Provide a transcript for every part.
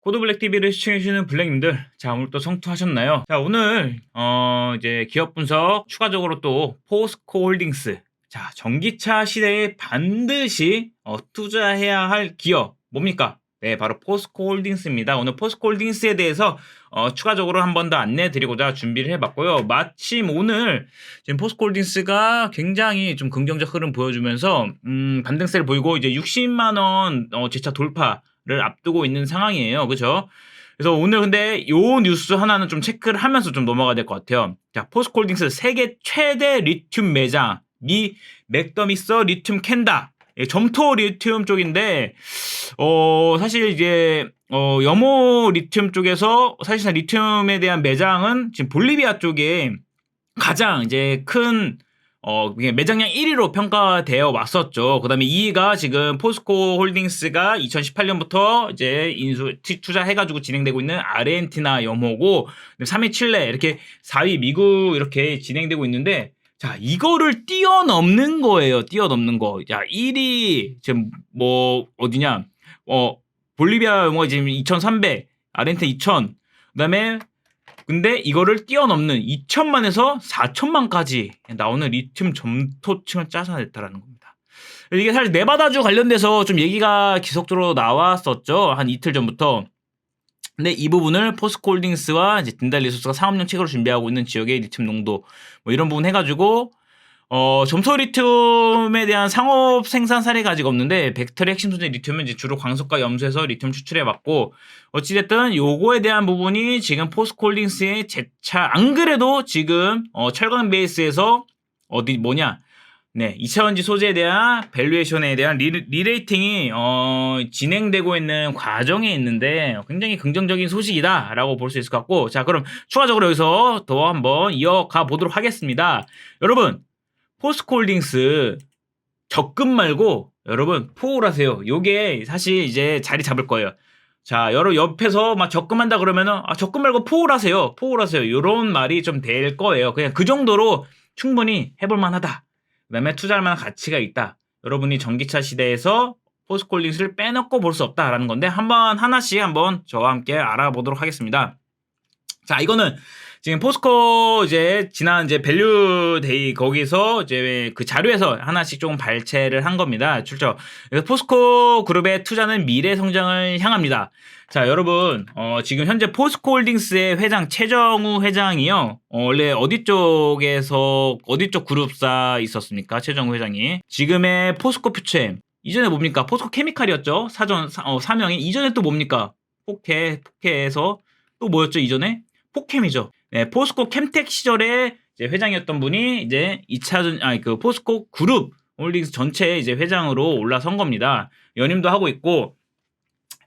코드블랙 TV를 시청해주시는 블랙님들, 자, 오늘 또 성투하셨나요? 자, 오늘, 이제 기업 분석, 추가적으로 또, 포스코 홀딩스. 자, 전기차 시대에 반드시, 투자해야 할 기업, 뭡니까? 네, 바로 포스코 홀딩스입니다. 오늘 포스코 홀딩스에 대해서, 추가적으로 한 번 더 안내 드리고자 준비를 해봤고요. 마침 오늘, 지금 포스코 홀딩스가 굉장히 좀 긍정적 흐름 보여주면서, 반등세를 보이고, 이제 60만원, 제차 돌파, 를 앞두고 있는 상황이에요. 그죠? 그래서 오늘 근데 요 뉴스 하나는 좀 체크를 하면서 좀 넘어가야 될 것 같아요. 자, 포스코홀딩스 세계 최대 리튬 매장, 미 맥더미서 리튬 캔다. 예, 점토 리튬 쪽인데, 사실 이제, 염호 리튬 쪽에서 사실상 리튬에 대한 매장은 지금 볼리비아 쪽에 가장 이제 큰 매장량 1위로 평가되어 왔었죠. 그 다음에 2위가 지금 포스코 홀딩스가 2018년부터 이제 투자해가지고 진행되고 있는 아르헨티나 염호고, 3위 칠레, 이렇게 4위 미국 이렇게 진행되고 있는데, 자, 이거를 뛰어넘는 거예요. 뛰어넘는 거. 자, 1위, 지금 어디냐, 볼리비아 염호가 지금 2,300, 아르헨티나 2,000, 그 다음에 근데 이거를 뛰어넘는 2천만에서 4천만까지 나오는 리튬 점토층을 짜서냈다라는 겁니다. 이게 사실 네바다주 관련돼서 좀 얘기가 지속적으로 나왔었죠. 한 이틀 전부터. 근데 이 부분을 포스코홀딩스와 이제 딘달 리소스가 사업용 책으로 준비하고 있는 지역의 리튬 농도 이런 부분 해가지고 점토 리튬에 대한 상업 생산 사례가 아직 없는데, 벡터리 핵심 소재 리튬은 이제 주로 광석과 염소에서 리튬 추출해봤고, 어찌됐든 요거에 대한 부분이 지금 포스코홀딩스의 재차, 안 그래도 지금 철강 베이스에서 네, 2차원지 소재에 대한 밸류에이션에 대한 리레이팅이 진행되고 있는 과정에 있는데, 굉장히 긍정적인 소식이다라고 볼 수 있을 것 같고, 자, 그럼 추가적으로 여기서 더 한번 이어가 보도록 하겠습니다. 여러분, 포스코홀딩스 적금 말고 여러분 포홀하세요. 요게 사실 이제 자리 잡을 거예요. 자, 여러분 옆에서 막 적금한다 그러면은 적금 말고 포홀하세요. 포홀하세요. 요런 말이 좀 될 거예요. 그냥 그 정도로 충분히 해볼 만하다. 그다음에 투자할 만한 가치가 있다. 여러분이 전기차 시대에서 포스코홀딩스를 빼놓고 볼 수 없다라는 건데, 한번 하나씩 한번 저와 함께 알아보도록 하겠습니다. 자, 이거는 지금 포스코 이제 지난 이제 밸류 데이 거기서 이제 그 자료에서 하나씩 조금 발췌를 한 겁니다. 출처. 그래서 포스코 그룹의 투자는 미래 성장을 향합니다. 자, 여러분, 지금 현재 포스코 홀딩스의 회장 최정우 회장이요. 원래 어디 쪽 그룹사 있었습니까? 최정우 회장이. 지금의 포스코 퓨처엠. 이전에 뭡니까? 포스코 케미칼이었죠. 사명이. 이전에 또 뭡니까? 포케에서 또 뭐였죠? 이전에? 포캠이죠. 네, 포스코 캠텍 시절에 이제 회장이었던 분이 이제 포스코 그룹 홀딩스 전체 이제 회장으로 올라선 겁니다. 연임도 하고 있고,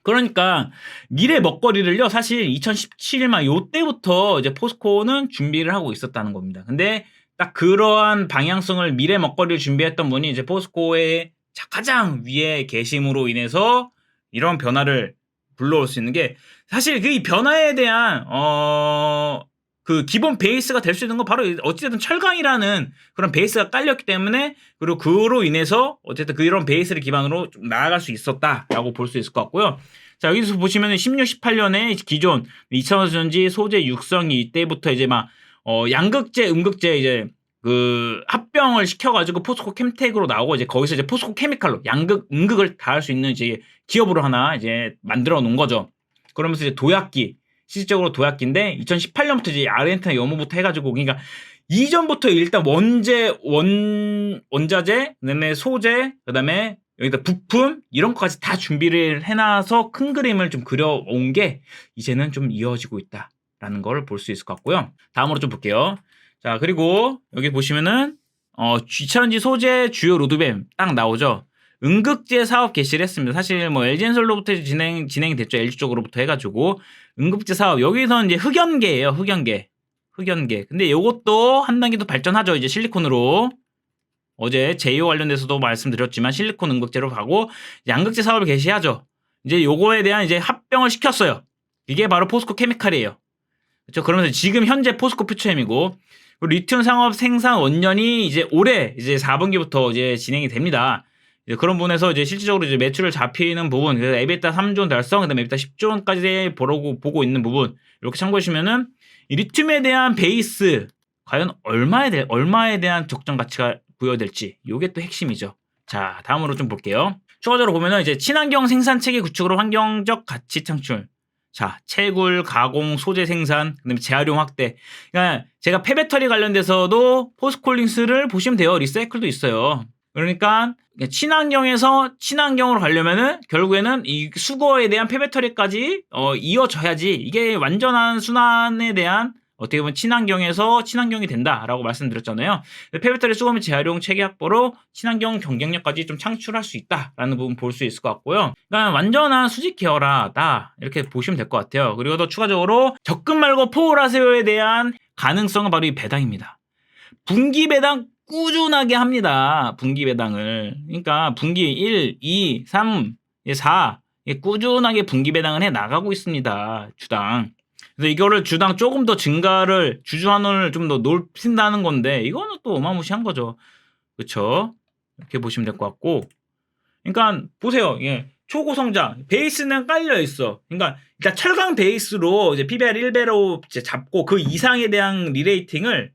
그러니까 미래 먹거리를요, 사실 2017년 요때부터 이제 포스코는 준비를 하고 있었다는 겁니다. 근데 딱 그러한 방향성을 미래 먹거리를 준비했던 분이 이제 포스코의 가장 위에 계심으로 인해서 이런 변화를 불러올 수 있는 게, 사실 그 변화에 대한 그 기본 베이스가 될 수 있는 건 바로 어찌됐든 철강이라는 그런 베이스가 깔렸기 때문에, 그리고 그로 인해서 어쨌든 그런 베이스를 기반으로 좀 나아갈 수 있었다라고 볼 수 있을 것 같고요. 자, 여기서 보시면은 16, 18년에 기존 2차전지 소재 육성이 이때부터 이제 양극재, 음극재 이제 그 합병을 시켜가지고 포스코 캠텍으로 나오고, 이제 거기서 이제 포스코 케미칼로 양극, 음극을 다 할 수 있는 이제 기업으로 하나 이제 만들어 놓은 거죠. 그러면서 이제 도약기, 실질적으로 도약기인데 2018년부터 이제 아르헨티나 염호부터 해가지고, 그러니까 이전부터 일단 원자재, 그다음에 소재, 그다음에 여기다 부품 이런 것까지 다 준비를 해놔서 큰 그림을 좀 그려온 게 이제는 좀 이어지고 있다라는 걸 볼 수 있을 것 같고요. 다음으로 좀 볼게요. 자, 그리고 여기 보시면은 2차전지 소재 주요 로드맵 딱 나오죠. 음극재 사업 개시를 했습니다. 사실 LG엔솔로부터 진행이 됐죠. LG 쪽으로부터 해가지고 음극재 사업, 여기서 이제 흑연계예요. 흑연계. 근데 요것도 한 단계 더 발전하죠. 이제 실리콘으로. 어제 제이오 관련돼서도 말씀드렸지만 실리콘 음극재로 가고 양극재 사업을 개시하죠. 이제 요거에 대한 이제 합병을 시켰어요. 이게 바로 포스코 케미칼이에요. 그렇죠? 그러면서 지금 현재 포스코 퓨처엠이고, 리튬 상업 생산 원년이 이제 올해 이제 4분기부터 이제 진행이 됩니다. 이제 그런 부분에서 이제 실질적으로 이제 매출을 잡히는 부분, 그래서 EBITDA 3조 원 달성, 그다음에 EBITDA 10조 원까지 보고 있는 부분 이렇게 참고해 주시면은 이 리튬에 대한 베이스 과연 얼마에 대한 적정 가치가 부여될지 요게 또 핵심이죠. 자, 다음으로 좀 볼게요. 추가적으로 보면은 이제 친환경 생산 체계 구축으로 환경적 가치 창출. 자, 채굴, 가공, 소재 생산, 그다음에 재활용 확대. 그러니까 제가 폐배터리 관련돼서도 포스코홀딩스를 보시면 돼요. 리사이클도 있어요. 그러니까 친환경에서 친환경으로 가려면은 결국에는 이 수거에 대한 폐배터리까지 이어져야지 이게 완전한 순환에 대한 어떻게 보면 친환경에서 친환경이 된다라고 말씀드렸잖아요. 폐배터리 수거 및 재활용 체계 확보로 친환경 경쟁력까지 좀 창출할 수 있다라는 부분 볼 수 있을 것 같고요. 그러니까 완전한 수직 계열화다 이렇게 보시면 될 것 같아요. 그리고 더 추가적으로 적금 말고 포홀하세요에 대한 가능성은 바로 이 배당입니다. 분기 배당 꾸준하게 합니다. 분기 배당을. 그러니까 분기 1, 2, 3, 4 꾸준하게 분기 배당을 해 나가고 있습니다. 주당. 그래서 이거를 주당 조금 더 증가를 주주환원을 좀 더 높인다는 건데 이거는 또 어마무시한 거죠. 그렇죠? 이렇게 보시면 될 것 같고. 그러니까 보세요. 예. 초고 성장 베이스는 깔려 있어. 그러니까 일단 철강 베이스로 이제 PBR 1배로 이제 잡고 그 이상에 대한 리레이팅을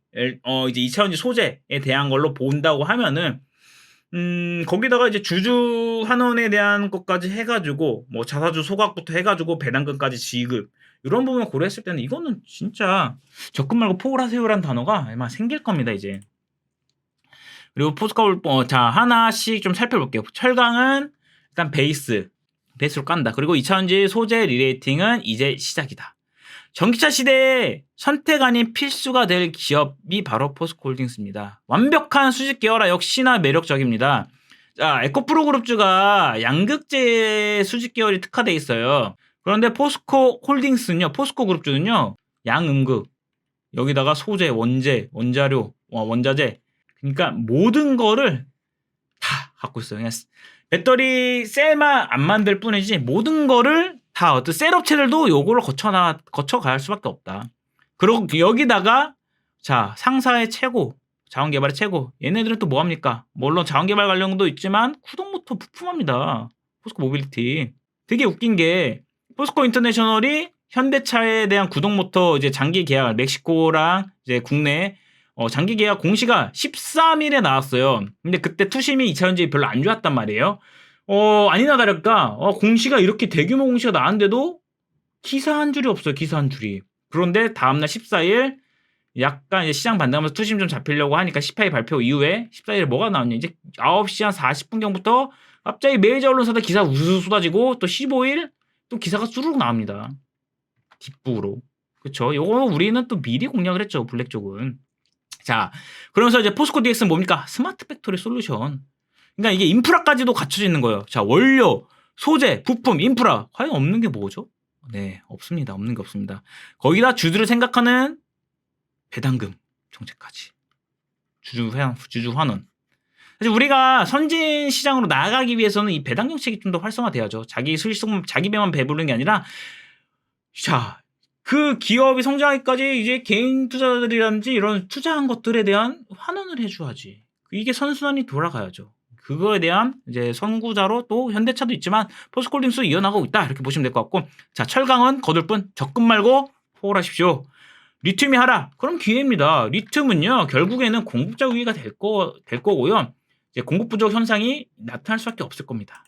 이제 2차원지 소재에 대한 걸로 본다고 하면은 거기다가 이제 주주 환원에 대한 것까지 해가지고 뭐 자사주 소각부터 해가지고 배당금까지 지급 이런 부분을 고려했을 때는 이거는 진짜 적금 말고 포홀하세요라는 단어가 아마 생길 겁니다 이제. 그리고 포스코홀 자 하나씩 좀 살펴볼게요. 철강은 일단 베이스로 깐다. 그리고 2차원지 소재 리레이팅은 이제 시작이다. 전기차 시대에 선택 아닌 필수가 될 기업이 바로 포스코홀딩스입니다. 완벽한 수직 계열화 역시나 매력적입니다. 자, 에코프로 그룹주가 양극재 수직 계열이 특화되어 있어요. 그런데 포스코홀딩스는요, 포스코 그룹주는요, 양음극, 여기다가 소재, 원재, 원자료, 원자재, 그러니까 모든 거를 다 갖고 있어요. 그냥 배터리 셀만 안 만들 뿐이지 모든 거를 다 어떤 셀 업체들도 요거를 거쳐갈 수밖에 없다. 그리고 여기다가 자 상사의 최고, 자원개발의 최고. 얘네들은 또 뭐합니까? 물론 자원개발 관련도 있지만 구동모터 부품합니다. 포스코 모빌리티. 되게 웃긴 게 포스코 인터내셔널이 현대차에 대한 구동모터 이제 장기 계약 멕시코랑 이제 국내 장기 계약 공시가 13일에 나왔어요. 근데 그때 투심이 2차전지 별로 안 좋았단 말이에요. 아니나 다를까 공시가 이렇게 대규모 공시가 나왔는데도 기사 한 줄이 없어요. 기사 한 줄이. 그런데 다음날 14일 약간 이제 시장 반등하면서 투심 좀 잡히려고 하니까 18일 발표 이후에 14일에 뭐가 나왔냐. 이제 9시 한 40분경부터 갑자기 메이저 언론사들 기사 우수수 쏟아지고 또 15일 또 기사가 쭈르륵 나옵니다. 뒷북으로. 그쵸? 요거 우리는 또 미리 공략을 했죠. 블랙 쪽은. 자, 그러면서 이제 포스코 DX는 뭡니까? 스마트 팩토리 솔루션. 그러니까 이게 인프라까지도 갖춰져 있는 거예요. 자, 원료, 소재, 부품, 인프라. 과연 없는 게 뭐죠? 네, 없습니다. 없는 게 없습니다. 거기다 주주를 생각하는 배당금 정책까지. 주주 환원. 사실 우리가 선진 시장으로 나아가기 위해서는 이 배당 정책이 좀 더 활성화돼야죠. 자기 배만 배부르는 게 아니라, 자, 그 기업이 성장하기까지 이제 개인 투자자들이라든지 이런 투자한 것들에 대한 환원을 해줘야지. 이게 선순환이 돌아가야죠. 그거에 대한 이제 선구자로 또 현대차도 있지만 포스코홀딩스 이어나가고 있다 이렇게 보시면 될 것 같고, 자 철강은 거둘 뿐 적금 말고 포홀하십시오. 리튬이 하라. 그럼 기회입니다. 리튬은요 결국에는 공급자 위기가 될 거고요. 이제 공급 부족 현상이 나타날 수밖에 없을 겁니다.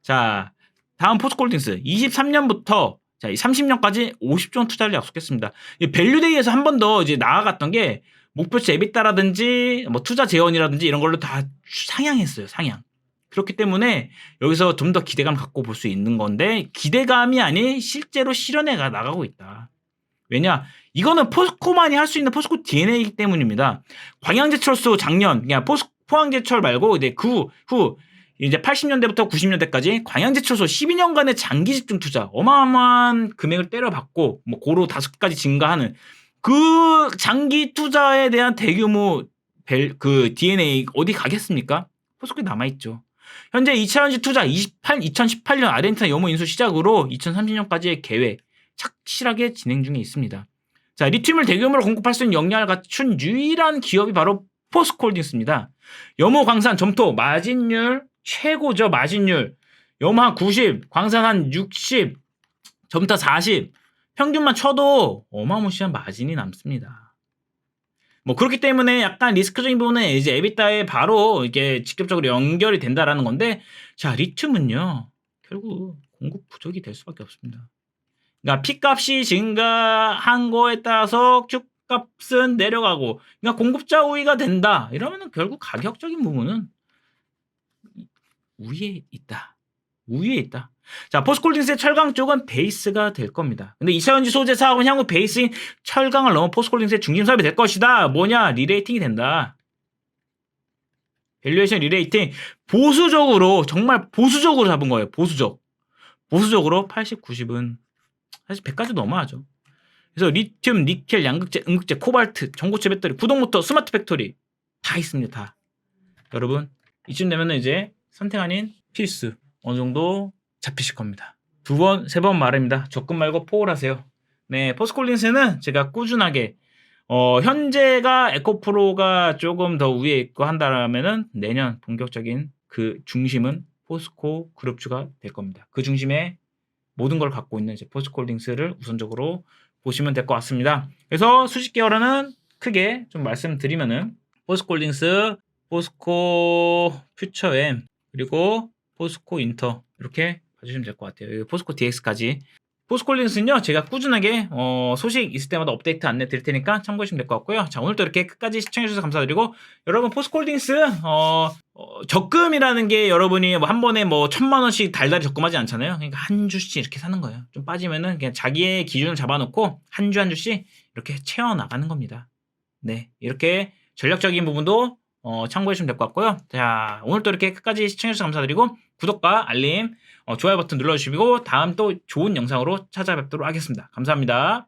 자 다음 포스코홀딩스 23년부터 자, 30년까지 50조 원 투자를 약속했습니다. 밸류데이에서 한 번 더 이제 나아갔던 게 목표치 에비타라든지 뭐 투자 재원이라든지 이런 걸로 다 상향했어요. 상향. 그렇기 때문에 여기서 좀 더 기대감 갖고 볼 수 있는 건데 기대감이 아닌 실제로 실현해 나가고 있다. 왜냐? 이거는 포스코만이 할 수 있는 포스코 DNA이기 때문입니다. 광양제철소 작년 그냥 포항제철 말고 이제 그 후 이제 80년대부터 90년대까지 광양제철소 12년간의 장기 집중 투자 어마어마한 금액을 때려박고 뭐 고로 5가지 증가하는 그 장기 투자에 대한 대규모 그 DNA 어디 가겠습니까? 포스코에 남아있죠. 현재 2차전지 투자 2018년 아르헨티나 염호 인수 시작으로 2030년까지의 계획 착실하게 진행 중에 있습니다. 자, 리튬을 대규모로 공급할 수 있는 역량을 갖춘 유일한 기업이 바로 포스코홀딩스입니다. 염호 광산 점토 마진율 최고죠. 마진율. 염화 90, 광산 한 60, 점타 40. 평균만 쳐도 어마무시한 마진이 남습니다. 뭐 그렇기 때문에 약간 리스크적인 부분은 이제 에비타에 바로 이게 직접적으로 연결이 된다라는 건데, 자, 리튬은요, 결국 공급 부족이 될 수밖에 없습니다. 그러니까 P값이 증가한 거에 따라서 Q값은 내려가고, 그러니까 공급자 우위가 된다. 이러면은 결국 가격적인 부분은 우위에 있다. 우위에 있다. 자, 포스코홀딩스의 철강 쪽은 베이스가 될 겁니다. 근데 2차전지 소재 사업은 향후 베이스인 철강을 넘어 포스코홀딩스의 중심 사업이 될 것이다. 뭐냐? 리레이팅이 된다. 밸류에이션 리레이팅. 보수적으로, 정말 보수적으로 잡은 거예요. 보수적으로 80, 90은 사실 100까지 넘어야죠. 그래서 리튬, 니켈, 양극재, 음극재, 코발트, 전고체 배터리, 구동모터, 스마트 팩토리 다 있습니다. 다. 여러분, 이쯤 되면은 이제 선택 아닌 필수 어느 정도 잡히실 겁니다. 2번, 3번 말입니다. 적금 말고 포홀하세요. 네, 포스코홀딩스는 제가 꾸준하게 현재가 에코프로가 조금 더 위에 있고 한다면은 내년 본격적인 그 중심은 포스코 그룹주가 될 겁니다. 그 중심에 모든 걸 갖고 있는 이제 포스코홀딩스를 우선적으로 보시면 될 것 같습니다. 그래서 수직 계열화는 크게 좀 말씀드리면은 포스코홀딩스, 포스코 퓨처엠, 그리고 포스코 인터 이렇게 봐주시면 될 것 같아요. 포스코 DX까지. 포스코홀딩스는요, 제가 꾸준하게 소식 있을 때마다 업데이트 안내 드릴 테니까 참고하시면 될 것 같고요. 자, 오늘도 이렇게 끝까지 시청해주셔서 감사드리고, 여러분 포스코홀딩스 적금이라는 게 여러분이 뭐 한 번에 뭐 1,000만 원씩 달달이 적금하지 않잖아요. 그러니까 한 주씩 이렇게 사는 거예요. 좀 빠지면은 그냥 자기의 기준을 잡아놓고 한 주 한 주씩 이렇게 채워 나가는 겁니다. 네, 이렇게 전략적인 부분도 참고해주시면 될 것 같고요. 자, 오늘도 이렇게 끝까지 시청해주셔서 감사드리고, 구독과 알림, 좋아요 버튼 눌러주시고, 다음 또 좋은 영상으로 찾아뵙도록 하겠습니다. 감사합니다.